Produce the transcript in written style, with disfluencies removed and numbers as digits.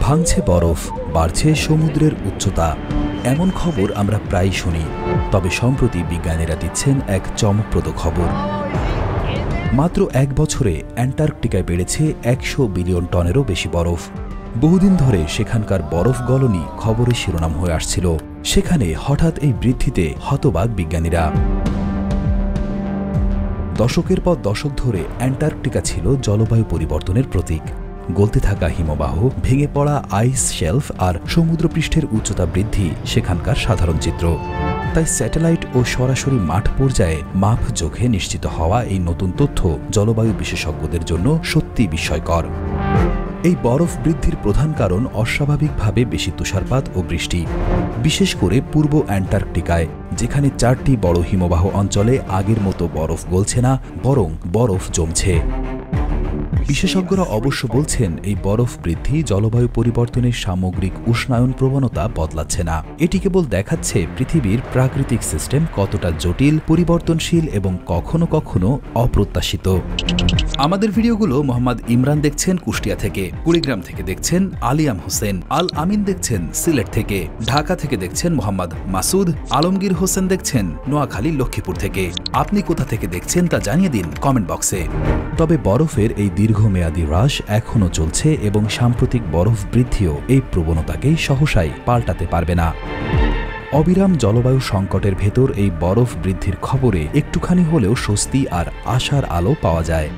ভাঙছে বরফ, বাড়ছে সমুদ্রের উচ্চতা, এমন খবর আমরা প্রায়ই শুনি। তবে সম্প্রতি বিজ্ঞানীরা দিচ্ছেন এক চমকপ্রদ খবর। মাত্র 1 বছরে অ্যান্টার্কটিকায় বেড়েছে 100 বিলিয়ন টনেরও বেশি বরফ। বহুদিন ধরে সেখানকার বরফ গলনই খবরের শিরোনাম হয়ে আসছিল। সেখানে হঠাৎ এই বৃদ্ধিতে হতবাক বিজ্ঞানীরা। দশকের পর দশক ধরে অ্যান্টার্কটিকা ছিল জলবায়ু পরিবর্তনের প্রতীক। গলতে থাকা হিমবাহ, ভেঙে পড়া আইস শেলফ আর সমুদ্রপৃষ্ঠের উচ্চতা বৃদ্ধি সেখানকার সাধারণ চিত্র। তাই স্যাটেলাইট ও সরাসরি মাঠ পর্যায়ে মাপ চোখে নিশ্চিত হওয়া এই নতুন তথ্য জলবায়ু বিশেষজ্ঞদের জন্য সত্যি বিস্ময়কর। এই বরফ বৃদ্ধির প্রধান কারণ অস্বাভাবিকভাবে বেশি তুষারপাত ও বৃষ্টি, বিশেষ করে পূর্ব অ্যান্টার্কটিকায়, যেখানে 4টি বড় হিমবাহ অঞ্চলে আগের মতো বরফ গলছে না, বরং বরফ জমছে। বিশেষজ্ঞরা অবশ্য বলছেন এই বরফ বৃদ্ধি জলবায়ু পরিবর্তনের সামগ্রিক উষ্ণায়ন প্রবণতা বদলাচ্ছে না। এটি কেবল দেখাচ্ছে পৃথিবীর প্রাকৃতিক সিস্টেম কতটা জটিল, পরিবর্তনশীল এবং কখনো কখনো অপ্রত্যাশিত। আমাদের ভিডিওগুলো মোহাম্মদ ইমরান দেখছেন কুষ্টিয়া থেকে, কুড়িগ্রাম থেকে দেখছেন আলিয়াম হোসেন, আল আমিন দেখছেন সিলেট থেকে, ঢাকা থেকে দেখছেন মোহাম্মদ মাসুদ, আলমগীর হোসেন দেখছেন নোয়াখালী লক্ষ্মীপুর থেকে। আপনি কোথা থেকে দেখছেন তা জানিয়ে দিন কমেন্ট বক্সে। তবে বরফের এই দীর্ঘমেয়াদী হ্রাস এখনও চলছে এবং সাম্প্রতিক বরফ বৃদ্ধিও এই প্রবণতাকেই সহসাই পাল্টাতে পারবে না। অবিরাম জলবায়ু সংকটের ভেতর এই বরফ বৃদ্ধির খবরে একটুখানি হলেও স্বস্তি আর আশার আলো পাওয়া যায়।